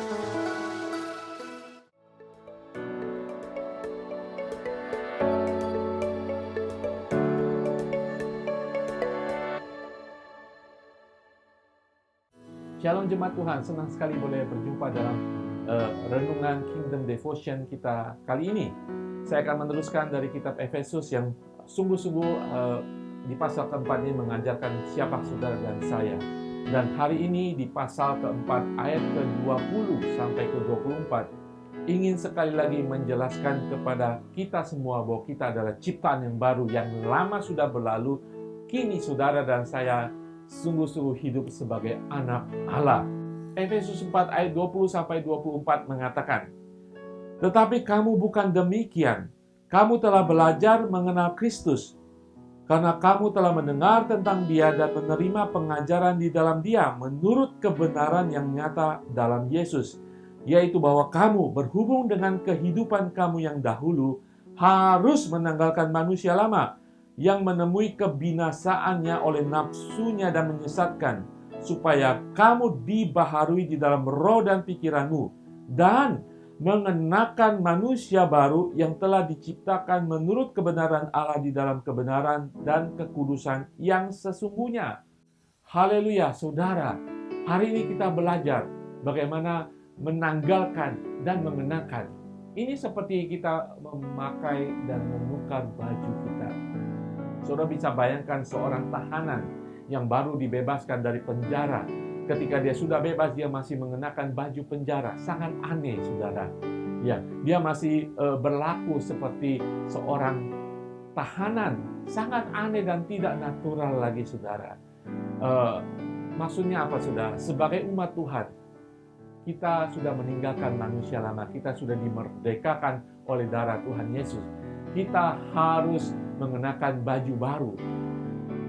Shalom jemaat Tuhan, senang sekali boleh berjumpa dalam renungan Kingdom Devotion kita kali ini. Saya akan meneruskan dari kitab Efesus yang sungguh-sungguh di pasal keempat ini mengajarkan siapa saudara dan saya. Dan hari ini di pasal keempat ayat ke-20 sampai ke-24 ingin sekali lagi menjelaskan kepada kita semua bahwa kita adalah ciptaan yang baru, yang lama sudah berlalu, kini saudara dan saya sungguh-sungguh hidup sebagai anak Allah. Efesus 4 ayat 20 sampai 24 mengatakan, "Tetapi kamu bukan demikian. Kamu telah belajar mengenal Kristus, karena kamu telah mendengar tentang Dia dan menerima pengajaran di dalam Dia menurut kebenaran yang nyata dalam Yesus, yaitu bahwa kamu berhubung dengan kehidupan kamu yang dahulu harus menanggalkan manusia lama yang menemui kebinasaannya oleh nafsunya dan menyesatkan, supaya kamu dibaharui di dalam roh dan pikiranmu, dan mengenakan manusia baru yang telah diciptakan menurut kebenaran Allah di dalam kebenaran dan kekudusan yang sesungguhnya." Haleluya, saudara. Hari ini kita belajar bagaimana menanggalkan dan mengenakan. Ini seperti kita memakai dan menukar baju kita. Saudara bisa bayangkan seorang tahanan yang baru dibebaskan dari penjara. Ketika dia sudah bebas, dia masih mengenakan baju penjara. Sangat aneh, saudara. Ya, dia masih berlaku seperti seorang tahanan. Sangat aneh dan tidak natural lagi, saudara. Maksudnya apa, saudara? Sebagai umat Tuhan, kita sudah meninggalkan manusia lama. Kita sudah dimerdekakan oleh darah Tuhan Yesus. Kita harus mengenakan baju baru.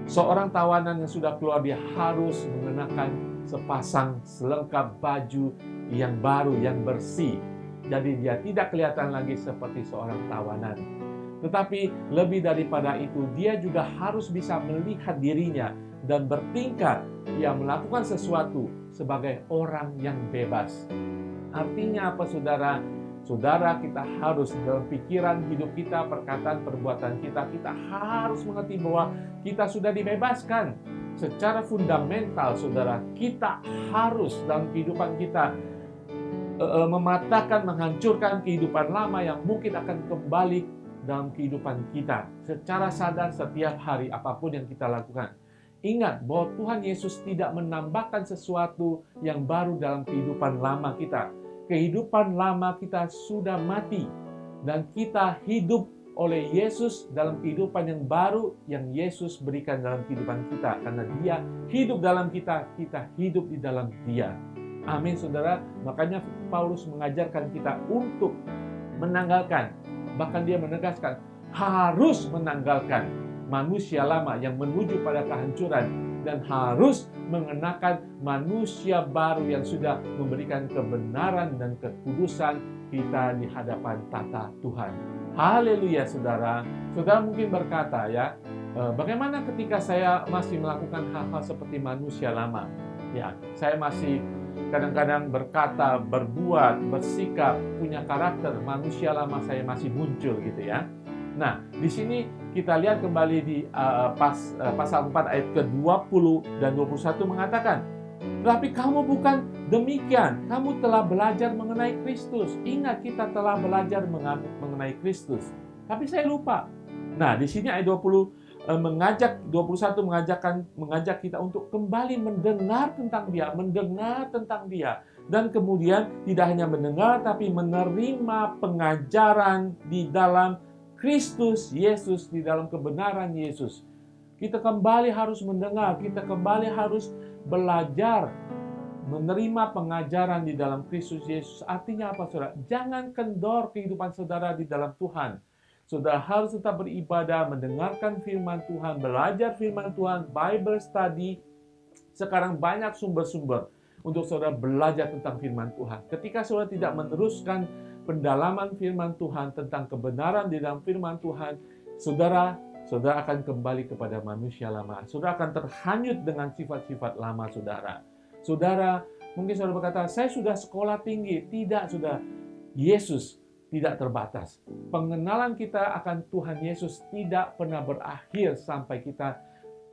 Seorang tawanan yang sudah keluar, dia harus mengenakan sepasang selengkap baju yang baru, yang bersih. Jadi dia tidak kelihatan lagi seperti seorang tawanan. Tetapi lebih daripada itu, dia juga harus bisa melihat dirinya dan bertingkah, dia melakukan sesuatu sebagai orang yang bebas. Artinya apa, saudara? Saudara, kita harus dalam pikiran hidup kita, perkataan, perbuatan kita, kita harus mengerti bahwa kita sudah dibebaskan. Secara fundamental, saudara, kita harus dalam kehidupan kita mematahkan, menghancurkan kehidupan lama yang mungkin akan kembali dalam kehidupan kita. Secara sadar setiap hari, apapun yang kita lakukan. Ingat bahwa Tuhan Yesus tidak menambahkan sesuatu yang baru dalam kehidupan lama kita. Kehidupan lama kita sudah mati dan kita hidup oleh Yesus dalam kehidupan yang baru yang Yesus berikan dalam kehidupan kita. Karena Dia hidup dalam kita, kita hidup di dalam Dia. Amin, saudara. Makanya Paulus mengajarkan kita untuk menanggalkan, bahkan dia menegaskan harus menanggalkan manusia lama yang menuju pada kehancuran dan harus mengenakan manusia baru yang sudah memberikan kebenaran dan kekudusan kita di hadapan tata Tuhan. Haleluya, saudara. Saudara mungkin berkata, ya, bagaimana ketika saya masih melakukan hal-hal seperti manusia lama? Ya, saya masih kadang-kadang berkata, berbuat, bersikap, punya karakter manusia lama saya masih muncul gitu ya. Nah, di sini kita lihat kembali di pasal 4 ayat ke-20 dan 21 mengatakan, "Tetapi kamu bukan demikian, kamu telah belajar mengenai Kristus." Ingat, kita telah belajar mengenai Kristus. Tapi saya lupa. Nah, di sini ayat 21 mengajak kita untuk kembali mendengar tentang Dia, dan kemudian tidak hanya mendengar tapi menerima pengajaran di dalam Kristus Yesus, di dalam kebenaran Yesus. Kita kembali harus mendengar, kita kembali harus belajar menerima pengajaran di dalam Kristus Yesus. Artinya apa, saudara? Jangan kendor kehidupan saudara di dalam Tuhan. Saudara harus tetap beribadah, mendengarkan firman Tuhan, belajar firman Tuhan, Bible study. Sekarang banyak sumber-sumber untuk saudara belajar tentang firman Tuhan. Ketika saudara tidak meneruskan pendalaman firman Tuhan tentang kebenaran di dalam firman Tuhan, saudara akan kembali kepada manusia lama. Saudara akan terhanyut dengan sifat-sifat lama saudara. Saudara Mungkin saudara berkata, saya sudah sekolah tinggi. Tidak, sudah. Yesus tidak terbatas. Pengenalan kita akan Tuhan Yesus tidak pernah berakhir sampai kita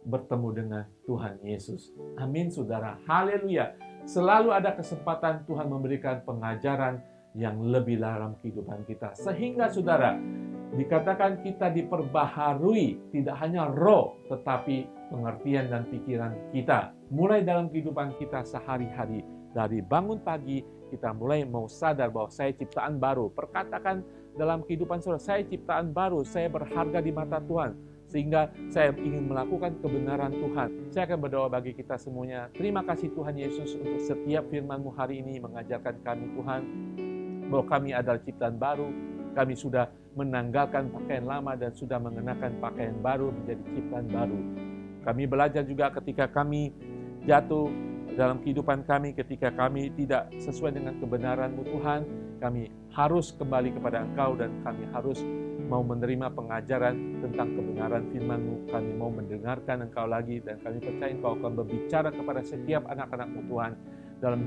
bertemu dengan Tuhan Yesus. Amin, saudara. Haleluya. Selalu ada kesempatan Tuhan memberikan pengajaran yang lebih dalam kehidupan kita. Sehingga, saudara, dikatakan kita diperbaharui, tidak hanya roh, tetapi pengertian dan pikiran kita. Mulai dalam kehidupan kita sehari-hari, dari bangun pagi, kita mulai mau sadar bahwa saya ciptaan baru. Perkatakan dalam kehidupan saudara, saya ciptaan baru, saya berharga di mata Tuhan. Sehingga saya ingin melakukan kebenaran Tuhan. Saya akan berdoa bagi kita semuanya. Terima kasih Tuhan Yesus untuk setiap firman-Mu hari ini mengajarkan kami Tuhan, bahwa kami adalah ciptaan baru. Kami sudah menanggalkan pakaian lama dan sudah mengenakan pakaian baru menjadi ciptaan baru. Kami belajar juga ketika kami jatuh dalam kehidupan kami, ketika kami tidak sesuai dengan kebenaran-Mu Tuhan, kami harus kembali kepada Engkau dan kami harus mau menerima pengajaran tentang kebenaran firman-Mu. Kami mau mendengarkan Engkau lagi dan kami percaya Engkau akan berbicara kepada setiap anak-anak-Mu Tuhan dalam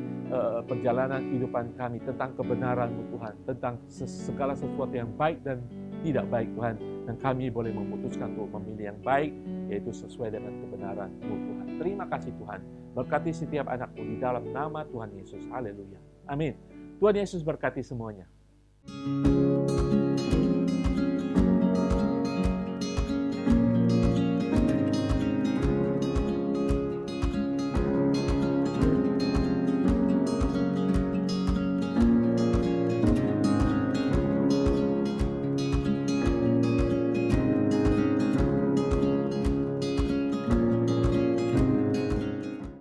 perjalanan kehidupan kami tentang kebenaran-Mu Tuhan, tentang segala sesuatu yang baik dan tidak baik Tuhan. Dan kami boleh memutuskan untuk memilih yang baik, yaitu sesuai dengan kebenaran-Mu Tuhan. Terima kasih Tuhan. Berkati setiap anak-Mu di dalam nama Tuhan Yesus. Haleluya. Amin. Tuhan Yesus berkati semuanya.